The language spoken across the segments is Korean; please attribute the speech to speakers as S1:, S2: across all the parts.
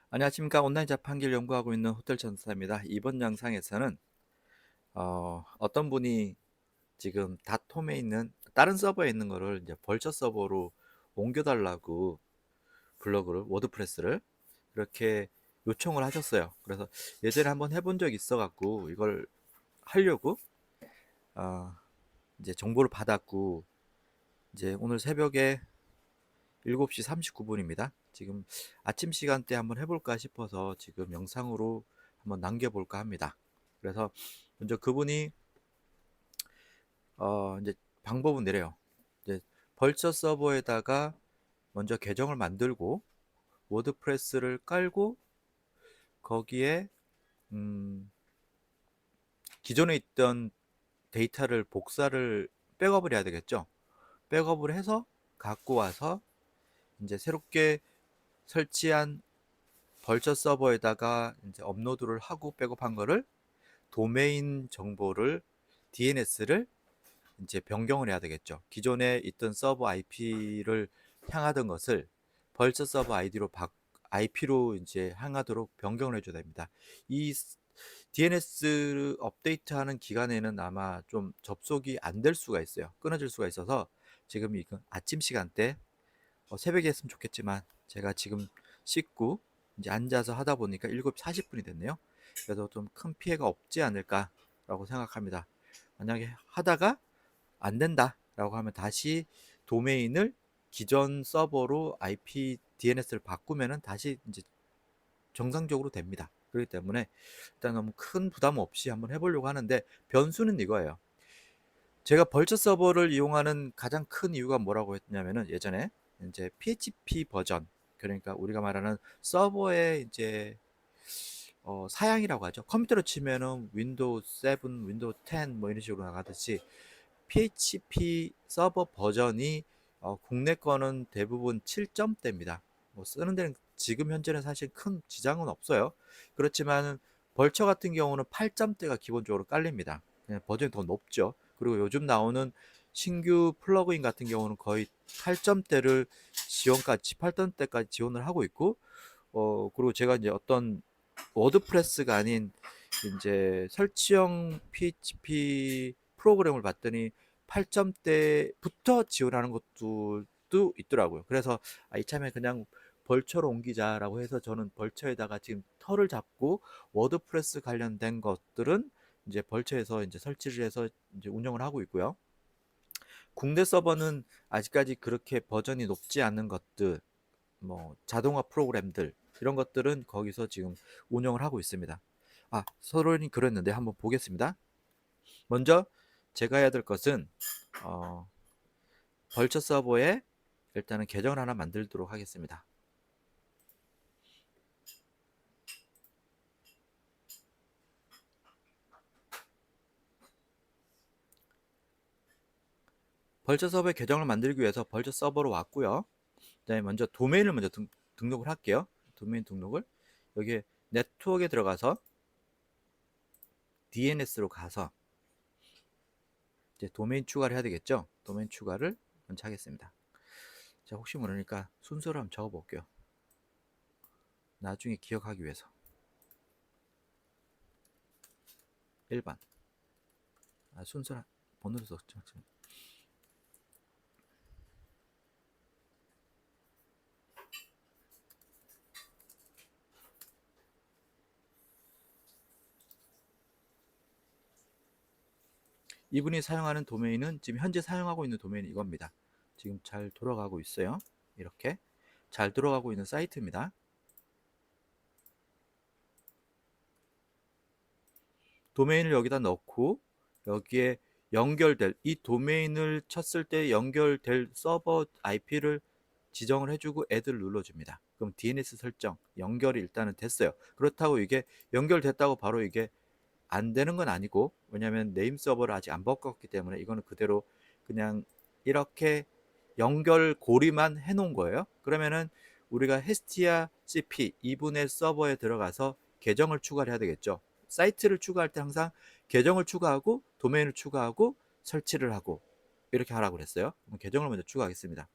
S1: 안녕하십니까. 온라인 자판기를 연구하고 있는 호텔 전사입니다. 이번 영상에서는 떤 분이 지금 닷홈에 있는 다른 서버에 있는 거를 이제 벌처 서버로 옮겨달라고 블로그를 워드프레스를 그렇게 요청을 하셨어요. 그래서 예전에 한번 해본 적이 있어 갖고 이걸 하려고 어, 이제 정보를 받았고, 이제 오늘 새벽에 7시 39분입니다. 지금 아침 시간대 한번 해볼까 싶어서 지금 영상으로 한번 남겨볼까 합니다. 그래서 먼저 그분이 이제 방법은 내려요. 이제 벌처 서버에다가 먼저 계정을 만들고 워드프레스를 깔고 거기에 음, 기존에 있던 데이터를 복사를 백업을 해야 되겠죠. 백업을 해서 갖고 와서 이제 새롭게 설치한 벌처 서버에다가 이제 업로드를 하고 백업한 거를 도메인 정보를 DNS를 이제 변경을 해야 되겠죠. 기존에 있던 서버 IP를 향하던 것을 벌처 서버 IP로 이제 향하도록 변경을 해줘야 됩니다. 이 DNS 업데이트하는 기간에는 아마 좀 접속이 안 될 수가 있어요. 끊어질 수가 있어서 지금 이거 아침 시간대 새벽에 했으면 좋겠지만 제가 지금 씻고 이제 앉아서 하다 보니까 7시 40분이 됐네요. 그래서 좀 큰 피해가 없지 않을까라고 생각합니다. 만약에 하다가 안 된다라고 하면 다시 도메인을 기존 서버로 IP DNS를 바꾸면은 다시 이제 정상적으로 됩니다. 그렇기 때문에 일단 너무 큰 부담 없이 한번 해보려고 하는데, 변수는 이거예요. 제가 벌처 서버를 이용하는 가장 큰 이유가 뭐라고 했냐면은, 예전에 이제 PHP 버전, 그러니까 우리가 말하는 서버의 이제 사양이라고 하죠. 컴퓨터로 치면은 윈도우 7, 윈도우 10 뭐 이런 식으로 나가듯이 PHP 서버 버전이 국내 거는 대부분 7점대입니다. 뭐 쓰는 데는 지금 현재는 사실 큰 지장은 없어요. 그렇지만 벌처 같은 경우는 8점대가 기본적으로 깔립니다. 그냥 버전이 더 높죠. 그리고 요즘 나오는 신규 플러그인 같은 경우는 거의 8점대를 지원까지 8점대까지 지원을 하고 있고, 그리고 제가 이제 어떤 워드프레스가 아닌 이제 설치형 PHP 프로그램을 봤더니 8점대부터 지원하는 것들도 있더라고요. 그래서 이참에 그냥 벌처로 옮기자라고 해서 저는 벌처에다가 지금 털을 잡고 워드프레스 관련된 것들은 이제 벌처에서 이제 설치를 해서 이제 운영을 하고 있고요. 국내 서버는 아직까지 그렇게 버전이 높지 않은 것들, 뭐 자동화 프로그램들, 이런 것들은 거기서 지금 운영을 하고 있습니다. 서론이 그랬는데 한번 보겠습니다. 먼저 제가 해야 될 것은 어, 벌처 서버에 일단은 계정을 하나 만들도록 하겠습니다. 벌처 서버에 계정을 만들기 위해서 벌처 서버로 왔고요. 그다음에 먼저 도메인을 먼저 등록을 할게요. 도메인 등록을 여기에 네트워크에 들어가서 DNS로 가서 이제 도메인 추가를 해야 되겠죠. 도메인 추가를 먼저 하겠습니다. 자, 혹시 모르니까 순서를 한번 적어 볼게요. 나중에 기억하기 위해서. 1번. 순서를 번호로 썼죠. 이분이 사용하는 도메인은 지금 현재 사용하고 있는 도메인이 이겁니다. 지금 잘 돌아가고 있어요. 이렇게 잘 돌아가고 있는 사이트입니다. 도메인을 여기다 넣고 여기에 연결될 이 도메인을 쳤을 때 연결될 서버 IP를 지정을 해주고 애들 눌러줍니다. 그럼 DNS 설정 연결이 일단은 됐어요. 그렇다고 이게 연결됐다고 바로 이게 안 되는 건 아니고, 왜냐면 네임 서버를 아직 안 바꿨기 때문에 이거는 그대로 그냥 이렇게 연결 고리만 해 놓은 거예요. 그러면은 우리가 헤스티아 CP 2분의 서버에 들어가서 계정을 추가를 해야 되겠죠. 사이트를 추가할 때 항상 계정을 추가하고 도메인을 추가하고 설치를 하고 이렇게 하라고 그랬어요. 계정을 먼저 추가하겠습니다.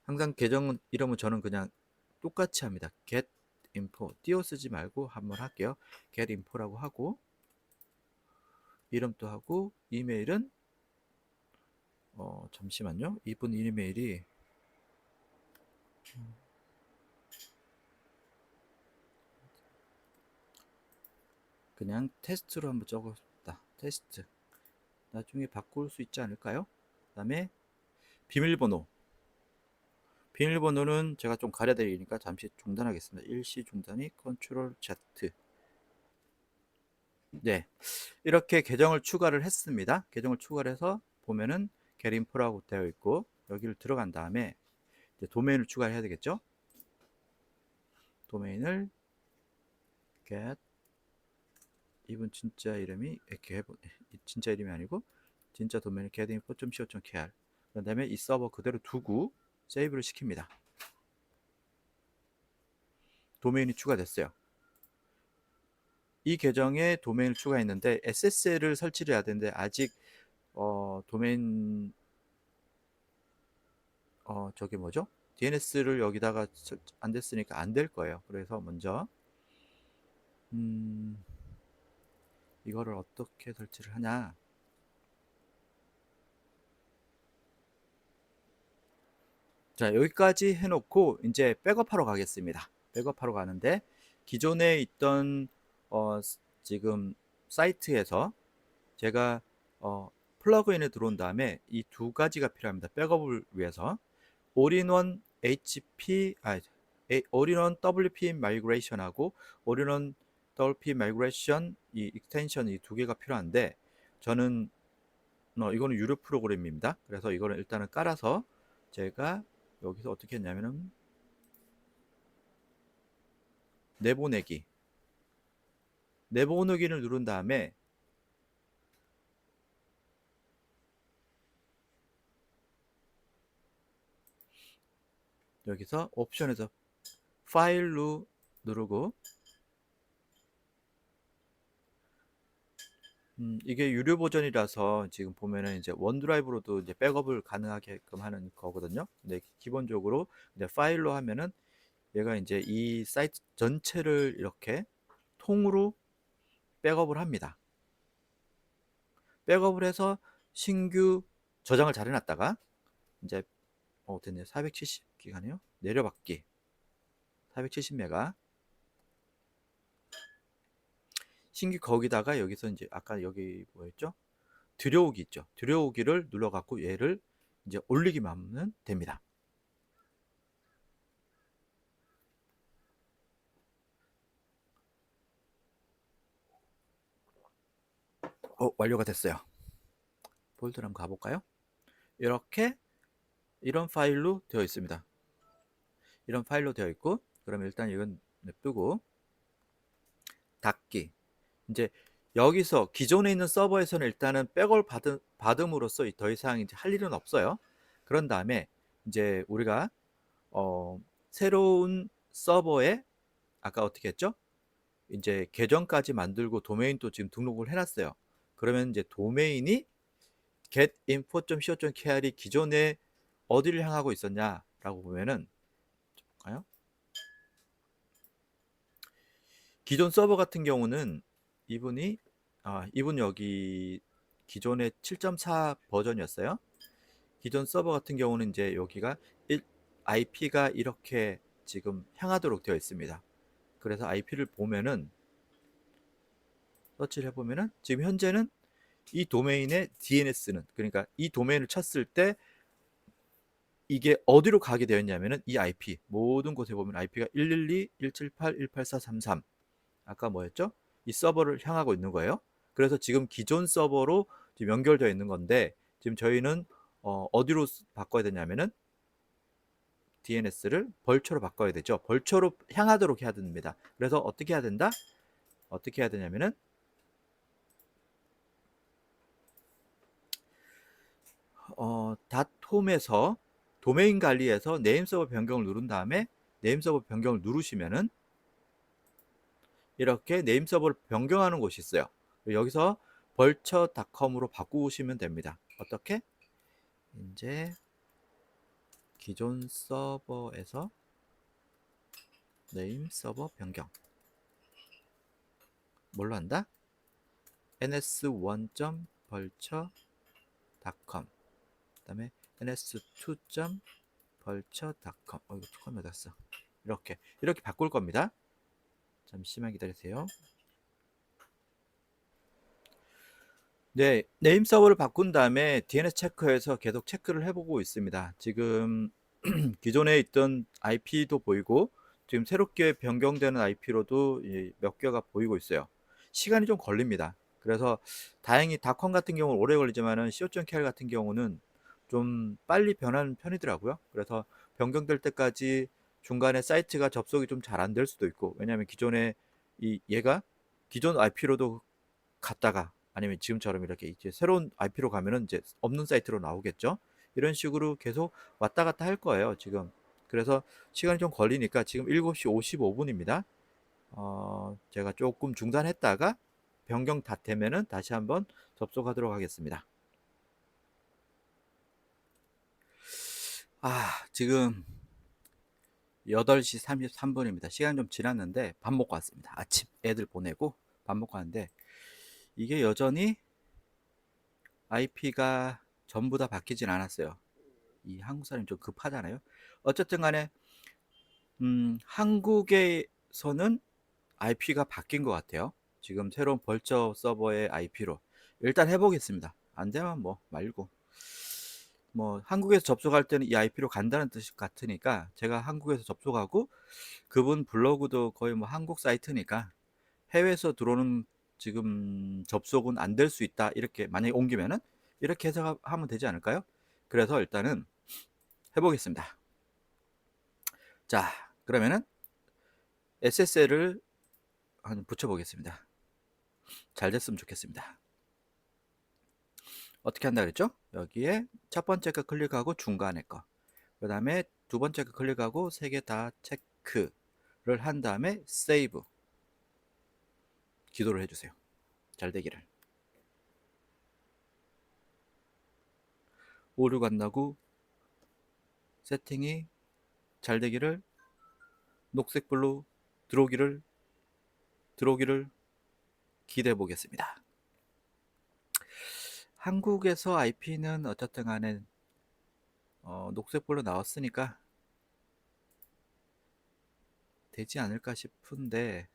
S1: 항상 계정 이름은 저는 그냥 똑같이 합니다. get info 띄워 쓰지 말고 한번 할게요. get info라고 하고 이름도 하고 이메일은 잠시만요. 이분 이메일이 그냥 테스트로 한번 적었다. 테스트. 나중에 바꿀 수 있지 않을까요? 그 다음에 비밀번호. 비밀번호는 제가 좀 가려드리니까 잠시 중단하겠습니다. 일시 중단이 컨트롤 Z. 네, 이렇게 계정을 추가를 했습니다. 계정을 추가를 해서 보면은 getInfo라고 되어 있고 여기를 들어간 다음에 이제 도메인을 추가해야 되겠죠. 도메인을 get 이분 진짜 이름이 이렇게 진짜 이름이 아니고 진짜 도메인을 getinfo.co.kr 그 다음에 이 서버 그대로 두고 세이브를 시킵니다. 도메인이 추가됐어요. 이 계정에 도메인을 추가했는데 SSL을 설치를 해야 되는데 아직 도메인 저기 뭐죠? DNS를 여기다가 안 됐으니까 안 될 거예요. 그래서 먼저 이거를 어떻게 설치를 하냐? 자, 여기까지 해놓고 이제 백업하러 가겠습니다. 백업하러 가는데 기존에 있던 지금 사이트에서 제가 플러그인에 들어온 다음에 이 두 가지가 필요합니다. 백업을 위해서 올인원 HP 올인원 WP 마이그레이션하고 올인원 WP 마이그레이션 이 익스텐션 이 두 개가 필요한데 저는 이거는 유료 프로그램입니다. 그래서 이거는 일단은 깔아서 제가 여기서 어떻게 했냐면은 내보내기를 누른 다음에 여기서 옵션에서 파일로 누르고 이게 유료 버전이라서 지금 보면은 이제 원드라이브로도 이제 백업을 가능하게끔 하는 거거든요. 근데 기본적으로 이제 파일로 하면은 얘가 이제 이 사이트 전체를 이렇게 통으로 백업을 합니다. 백업을 해서 신규 저장을 잘 해놨다가 이제 됐네. 470기가네요. 내려받기 470메가 신규 거기다가 여기서 이제 아까 여기 뭐였죠? 들여오기 있죠. 들여오기를 눌러갖고 얘를 이제 올리기만 하면 됩니다. 완료가 됐어요. 폴더를 한번 가볼까요? 이렇게 이런 파일로 되어 있습니다. 이런 파일로 되어 있고 그러면 일단 이건 냅두고 닫기. 이제 여기서 기존에 있는 서버에서는 일단은 백업을 받음으로써 더 이상 이제 할 일은 없어요. 그런 다음에 이제 우리가 새로운 서버에 아까 어떻게 했죠? 이제 계정까지 만들고 도메인도 지금 등록을 해놨어요. 그러면 이제 도메인이 getinfo.co.kr이 기존에 어디를 향하고 있었냐라고 보면은 볼까요? 기존 서버 같은 경우는 이분 여기 기존의 7.4 버전이었어요. 기존 서버 같은 경우는 이제 여기가 IP가 이렇게 지금 향하도록 되어 있습니다. 그래서 IP를 보면은 서치를 해보면은 지금 현재는 이 도메인의 DNS는 그러니까 이 도메인을 쳤을 때 이게 어디로 가게 되었냐면은 이 IP 모든 곳에 보면 IP가 112, 178, 18433 아까 뭐였죠? 이 서버를 향하고 있는 거예요. 그래서 지금 기존 서버로 지금 연결되어 있는 건데 지금 저희는 어디로 바꿔야 되냐면은 DNS를 벌초로 바꿔야 되죠. 벌초로 향하도록 해야 됩니다. 그래서 어떻게 해야 된다? 어떻게 해야 되냐면은 닷홈에서 도메인 관리에서 네임 서버 변경을 누른 다음에 네임 서버 변경을 누르시면은 이렇게 네임 서버를 변경하는 곳이 있어요. 여기서 벌처닷컴으로 바꾸시면 됩니다. 어떻게? 이제 기존 서버에서 네임 서버 변경. 뭘로 한다? ns1.벌처.com 그 다음에 ns2.벌처.com 이거 컴이 어딨어? 이렇게 바꿀 겁니다. 잠시만 기다리세요. 네, 네임 서버를 바꾼 다음에 DNS 체크해서 계속 체크를 해보고 있습니다. 지금 기존에 있던 IP도 보이고 지금 새롭게 변경되는 IP로도 몇 개가 보이고 있어요. 시간이 좀 걸립니다. 그래서 다행히 닷컴 같은 경우는 오래 걸리지만은 co.kr 같은 경우는 좀 빨리 변하는 편이더라고요. 그래서 변경될 때까지 중간에 사이트가 접속이 좀 잘 안 될 수도 있고, 왜냐하면 기존에 얘가 기존 IP로도 갔다가 아니면 지금처럼 이렇게 이제 새로운 IP로 가면은 이제 없는 사이트로 나오겠죠. 이런 식으로 계속 왔다 갔다 할 거예요, 지금. 그래서 시간이 좀 걸리니까 지금 7시 55분입니다. 제가 조금 중단했다가 변경 다 되면은 다시 한번 접속하도록 하겠습니다. 지금 8시 33분입니다. 시간 좀 지났는데 밥 먹고 왔습니다. 아침 애들 보내고 밥 먹고 왔는데 이게 여전히 IP가 전부 다 바뀌진 않았어요. 이 한국 사람이 좀 급하잖아요. 어쨌든 간에 한국에서는 IP가 바뀐 것 같아요. 지금 새로운 벌처 서버의 IP로 일단 해보겠습니다. 안 되면 뭐 말고, 뭐 한국에서 접속할 때는 이 IP로 간다는 뜻 같으니까 제가 한국에서 접속하고, 그분 블로그도 거의 뭐 한국 사이트니까 해외에서 들어오는 지금 접속은 안 될 수 있다, 이렇게 만약에 옮기면은 이렇게 해석하면 되지 않을까요? 그래서 일단은 해보겠습니다. 자, 그러면은 SSL을 한번 붙여보겠습니다. 잘 됐으면 좋겠습니다. 어떻게 한다 그랬죠? 여기에 첫 번째 거 클릭하고 중간에 거, 그 다음에 두 번째 거 클릭하고 세 개 다 체크를 한 다음에 세이브. 기도를 해주세요. 잘 되기를. 오류 간다고 세팅이 잘 되기를, 녹색불로 들어오기를 기대해 보겠습니다. 한국에서 IP는 어쨌든 간에 녹색불로 나왔으니까 되지 않을까 싶은데,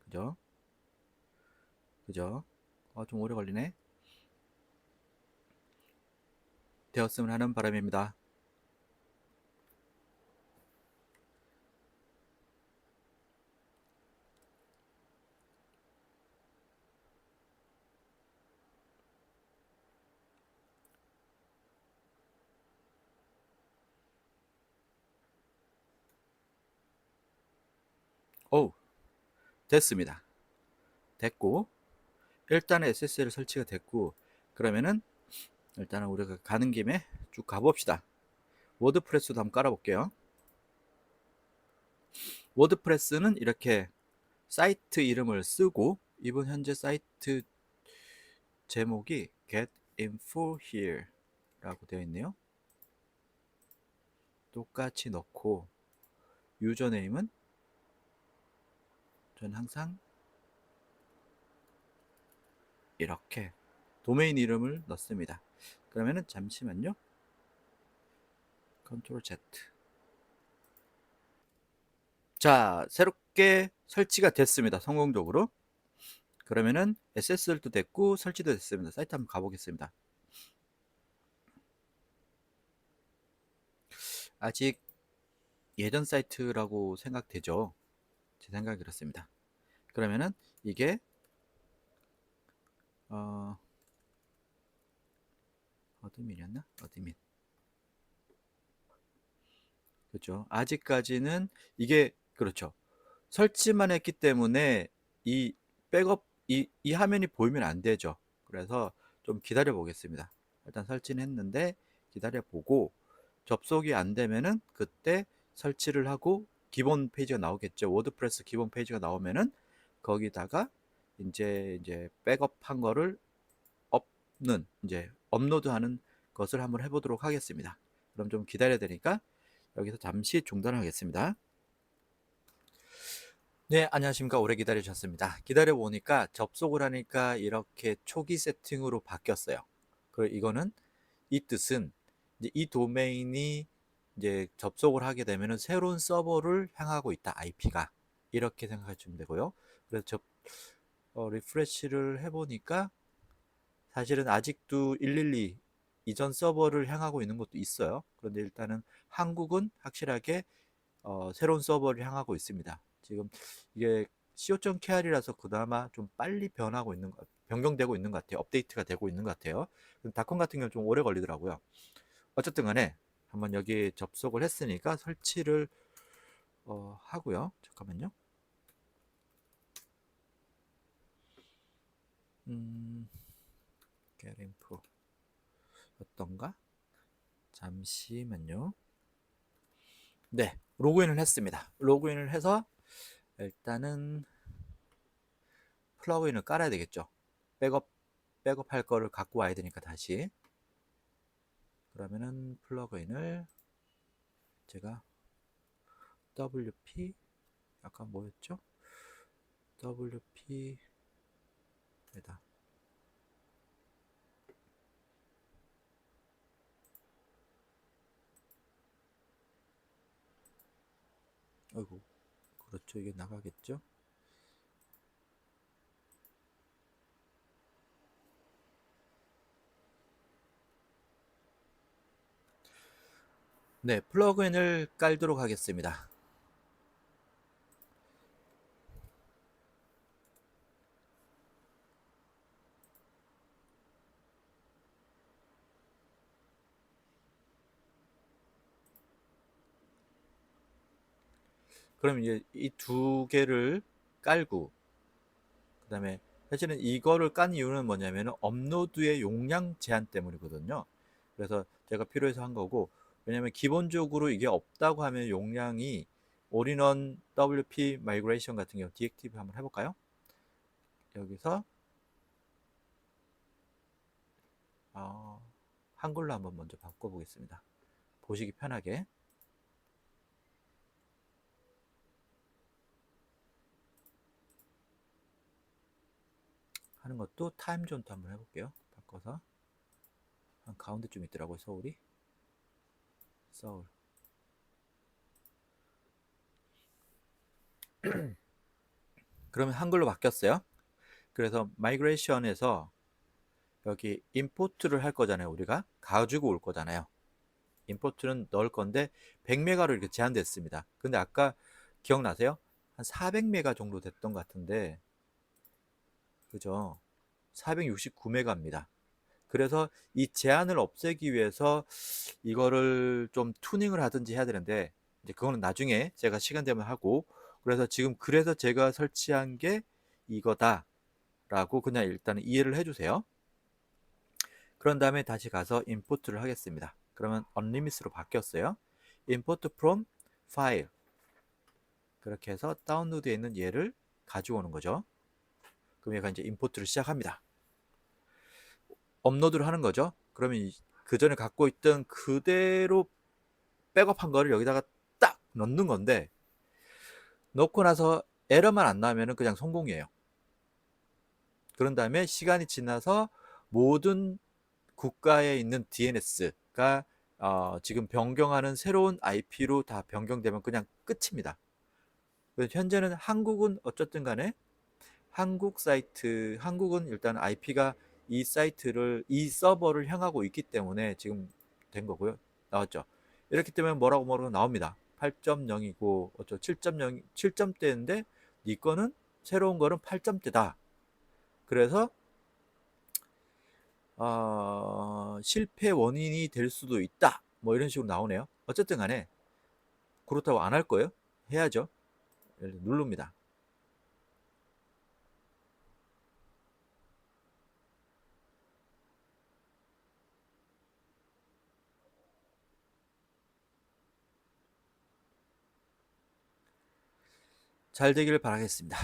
S1: 그죠? 그죠? 좀 오래 걸리네. 되었으면 하는 바람입니다. 오, 됐습니다. 됐고, 일단은 SSL 설치가 됐고, 그러면은 일단은 우리가 가는 김에 쭉 가봅시다. 워드프레스도 한번 깔아볼게요. 워드프레스는 이렇게 사이트 이름을 쓰고, 이번 현재 사이트 제목이 get info here 라고 되어 있네요. 똑같이 넣고, 유저네임은 전 항상 이렇게 도메인 이름을 넣습니다. 그러면은 잠시만요. 컨트롤 Z. 자, 새롭게 설치가 됐습니다. 성공적으로. 그러면은 SSL도 됐고 설치도 됐습니다. 사이트 한번 가보겠습니다. 아직 예전 사이트라고 생각되죠? 제 생각이 그렇습니다. 그러면은 이게 어드민이었나? 어드민. 그렇죠. 아직까지는 이게 그렇죠. 설치만 했기 때문에 이 백업 이 화면이 보이면 안 되죠. 그래서 좀 기다려 보겠습니다. 일단 설치는 했는데 기다려 보고, 접속이 안 되면은 그때 설치를 하고 기본 페이지가 나오겠죠. 워드프레스 기본 페이지가 나오면은 거기다가 이제 백업한 거를 이제 업로드하는 것을 한번 해보도록 하겠습니다. 그럼 좀 기다려야 되니까 여기서 잠시 중단하겠습니다. 네, 안녕하십니까. 오래 기다리셨습니다. 기다려 보니까 접속을 하니까 이렇게 초기 세팅으로 바뀌었어요. 그리고 이거는 이 뜻은 이제 이 도메인이 이제 접속을 하게 되면은 새로운 서버를 향하고 있다. IP가 이렇게 생각하시면 되고요. 그래서 리프레시를 해보니까 사실은 아직도 112 이전 서버를 향하고 있는 것도 있어요. 그런데 일단은 한국은 확실하게 새로운 서버를 향하고 있습니다. 지금 이게 co.kr이라서 그나마 좀 빨리 변경되고 있는 것 같아요. 업데이트가 되고 있는 것 같아요. 닷컴 같은 경우는 좀 오래 걸리더라고요. 어쨌든 간에 한번 여기 접속을 했으니까 설치를 하고요. 잠깐만요. 게림프 어떤가? 잠시만요. 네, 로그인을 했습니다. 로그인을 해서 일단은 플러그인을 깔아야 되겠죠. 백업할 거를 갖고 와야 되니까 다시. 그러면은 플러그인을 제가 WP 아까 뭐였죠? WP에다 아이고 그렇죠. 이게 나가겠죠? 네, 플러그인을 깔도록 하겠습니다. 그럼 이제 이 두 개를 깔고 그다음에 사실은 이거를 깐 이유는 뭐냐면 업로드의 용량 제한 때문이거든요. 그래서 제가 필요해서 한 거고 왜냐면 기본적으로 이게 없다고 하면 용량이 올인원 WP 마이그레이션 같은 경우 디액티브 한번 해볼까요? 여기서 한글로 한번 먼저 바꿔보겠습니다. 보시기 편하게 하는 것도 타임존도 한번 해볼게요. 바꿔서 한 가운데쯤 있더라고요. 서울. 그러면 한글로 바뀌었어요. 그래서 마이그레이션에서 여기 임포트를 할 거잖아요. 우리가 가지고 올 거잖아요. 임포트는 넣을 건데 100메가로 이렇게 제한됐습니다. 근데 아까 기억나세요? 한 400메가 정도 됐던 것 같은데 그죠? 469메가입니다. 그래서 이 제한을 없애기 위해서 이거를 좀 튜닝을 하든지 해야 되는데 이제 그거는 나중에 제가 시간 되면 하고 그래서 제가 설치한 게 이거다라고 그냥 일단 이해를 해주세요. 그런 다음에 다시 가서 임포트를 하겠습니다. 그러면 unlimited로 바뀌었어요. import from file 그렇게 해서 다운로드에 있는 얘를 가지고 오는 거죠. 그럼 얘가 이제 임포트를 시작합니다. 업로드를 하는 거죠. 그러면 그 전에 갖고 있던 그대로 백업한 거를 여기다가 딱 넣는 건데 넣고 나서 에러만 안 나오면 그냥 성공이에요. 그런 다음에 시간이 지나서 모든 국가에 있는 DNS가 지금 변경하는 새로운 IP로 다 변경되면 그냥 끝입니다. 현재는 한국은 어쨌든 간에 한국은 일단 IP가 이 서버를 향하고 있기 때문에 지금 된 거고요. 나왔죠. 이렇기 때문에 뭐라고 나옵니다. 8.0이고 어쩌 7.0 7점대인데 네 거는 새로운 거는 8점대다. 그래서 실패 원인이 될 수도 있다. 뭐 이런 식으로 나오네요. 어쨌든 간에 그렇다고 안 할 거예요. 해야죠. 누릅니다. 잘 되기를 바라겠습니다.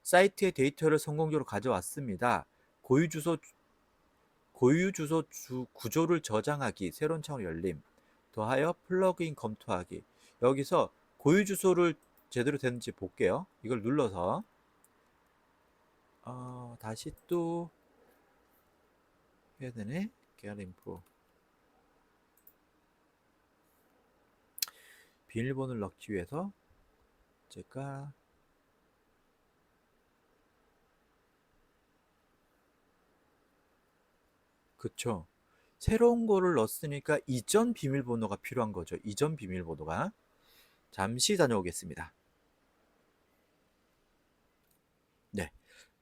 S1: 사이트의 데이터를 성공적으로 가져왔습니다. 고유 주소 고유 주소 구조를 저장하기, 새로운 창으로 열림, 더하여 플러그인 검토하기. 여기서 고유 주소를 제대로 되는지 볼게요. 이걸 눌러서 다시 또 해야 되네. get info. 비밀번호를 넣기 위해서 제가 그쵸. 새로운 거를 넣었으니까 이전 비밀번호가 필요한 거죠. 이전 비밀번호가. 잠시 다녀오겠습니다. 네.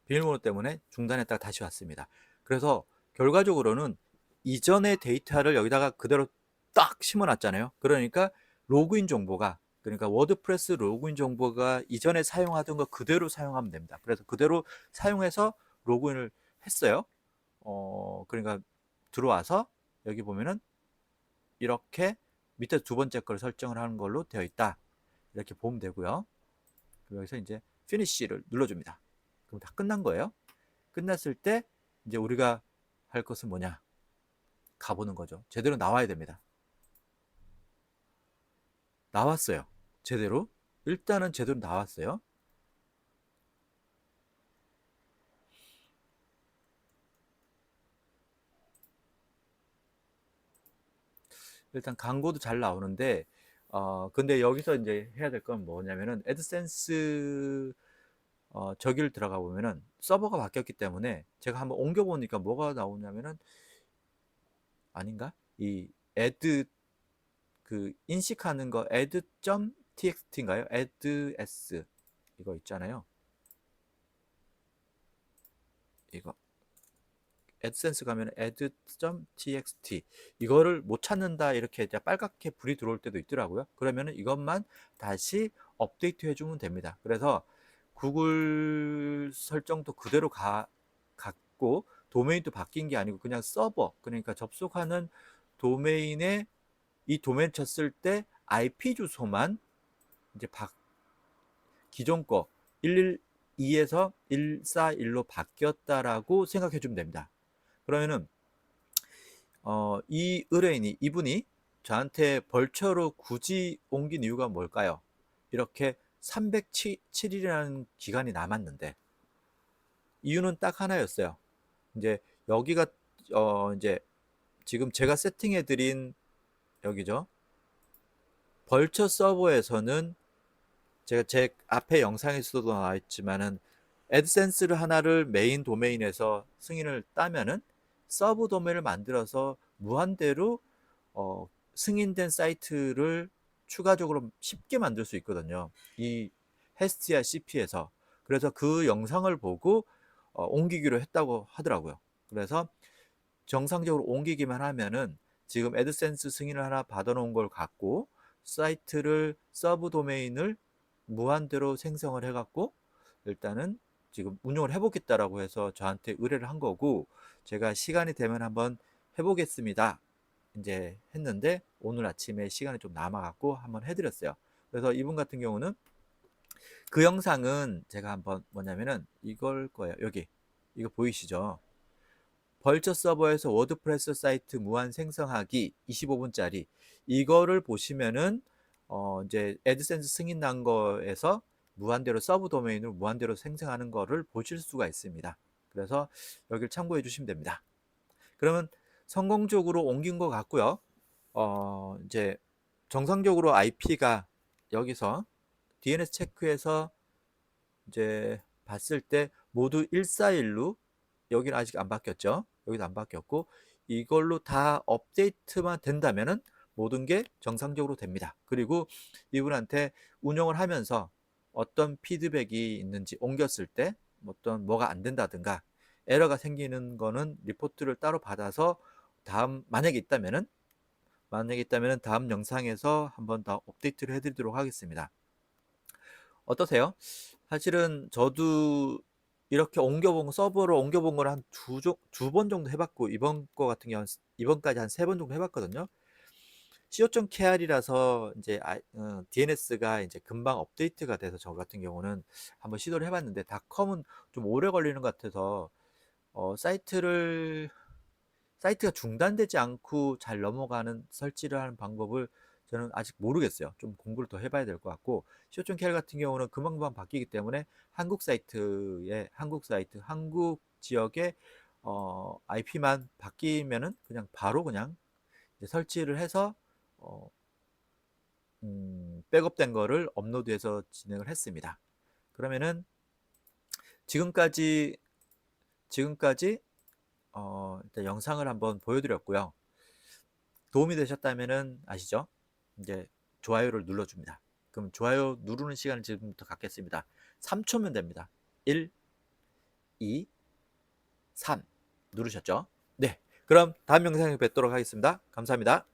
S1: 비밀번호 때문에 중단했다가 다시 왔습니다. 그래서 결과적으로는 이전의 데이터를 여기다가 그대로 딱 심어놨잖아요. 그러니까 로그인 정보가, 그러니까 워드프레스 로그인 정보가 이전에 사용하던 거 그대로 사용하면 됩니다. 그래서 그대로 사용해서 로그인을 했어요. 그러니까 들어와서 여기 보면은 이렇게 밑에 두 번째 걸 설정을 하는 걸로 되어 있다. 이렇게 보면 되고요. 여기서 이제 피니쉬를 눌러줍니다. 그럼 다 끝난 거예요. 끝났을 때 이제 우리가 할 것은 뭐냐? 가보는 거죠. 제대로 나와야 됩니다. 나왔어요. 제대로. 일단은 제대로 나왔어요. 일단 광고도 잘 나오는데 근데 여기서 이제 해야 될 건 뭐냐면은 애드센스 저기를 들어가 보면은 서버가 바뀌었기 때문에 제가 한번 옮겨 보니까 뭐가 나오냐면은 아닌가? 이 애드 그 인식하는 거 add.txt인가요? add.s 이거 있잖아요. 이거 애드센스 가면 add.txt 이거를 못 찾는다 이렇게 이제 빨갛게 불이 들어올 때도 있더라고요. 그러면은 이것만 다시 업데이트 해주면 됩니다. 그래서 구글 설정도 그대로 갖고 도메인도 바뀐 게 아니고 그냥 서버 그러니까 접속하는 도메인에 이 도메인 쳤을 때 IP 주소만 이제 기존 거 112에서 141로 바뀌었다라고 생각해 주면 됩니다. 그러면은 이 의뢰인이 이분이 저한테 벌처로 굳이 옮긴 이유가 뭘까요? 이렇게 307일이라는 기간이 남았는데 이유는 딱 하나였어요. 이제 여기가 이제 지금 제가 세팅해 드린 여기죠. 벌처 서버에서는 제가 제 앞에 영상에서도 나와 있지만은 애드센스를 하나를 메인 도메인에서 승인을 따면은 서브 도메인을 만들어서 무한대로 승인된 사이트를 추가적으로 쉽게 만들 수 있거든요. 이 헤스티아 CP에서. 그래서 그 영상을 보고 옮기기로 했다고 하더라고요. 그래서 정상적으로 옮기기만 하면은 지금 애드센스 승인을 하나 받아놓은 걸 갖고 사이트를 서브 도메인을 무한대로 생성을 해갖고 일단은 지금 운영을 해보겠다라고 해서 저한테 의뢰를 한 거고 제가 시간이 되면 한번 해보겠습니다. 이제 했는데 오늘 아침에 시간이 좀 남아갖고 한번 해드렸어요. 그래서 이분 같은 경우는 그 영상은 제가 한번 뭐냐면은 이걸 거예요. 여기 이거 보이시죠? 벌처 서버에서 워드프레스 사이트 무한 생성하기 25분짜리 이거를 보시면은 이제 애드센스 승인 난 거에서 무한대로 서브 도메인으로 무한대로 생성하는 거를 보실 수가 있습니다. 그래서 여기를 참고해 주시면 됩니다. 그러면 성공적으로 옮긴 것 같고요. 이제 정상적으로 IP가 여기서 DNS 체크해서 이제 봤을 때 모두 141로 여기는 아직 안 바뀌었죠. 여기도 안 바뀌었고 이걸로 다 업데이트만 된다면은 모든 게 정상적으로 됩니다. 그리고 이분한테 운영을 하면서 어떤 피드백이 있는지 옮겼을 때 어떤 뭐가 안 된다든가 에러가 생기는 거는 리포트를 따로 받아서 다음 만약에 있다면은 다음 영상에서 한번 더 업데이트를 해드리도록 하겠습니다. 어떠세요? 사실은 저도 이렇게 옮겨본 서버를 옮겨본 걸 한 두 번 정도 해봤고 이번 거 같은 경우는 이번까지 한 세 번 정도 해봤거든요. co.kr이라서 이제 DNS가 이제 금방 업데이트가 돼서 저 같은 경우는 한번 시도를 해봤는데 닷컴은 좀 오래 걸리는 것 같아서 사이트를 사이트가 중단되지 않고 잘 넘어가는 설치를 하는 방법을 저는 아직 모르겠어요. 좀 공부를 더 해봐야 될 것 같고, 쇼츠케어 같은 경우는 금방금방 바뀌기 때문에 한국 사이트, 한국 지역의 IP만 바뀌면은 그냥 바로 그냥 이제 설치를 해서 어, 백업된 거를 업로드해서 진행을 했습니다. 그러면은 지금까지 일단 영상을 한번 보여드렸고요. 도움이 되셨다면은 아시죠? 이제 좋아요를 눌러줍니다. 그럼 좋아요 누르는 시간을 지금부터 갖겠습니다. 3초면 됩니다. 1, 2, 3 누르셨죠? 네. 그럼 다음 영상에 뵙도록 하겠습니다. 감사합니다.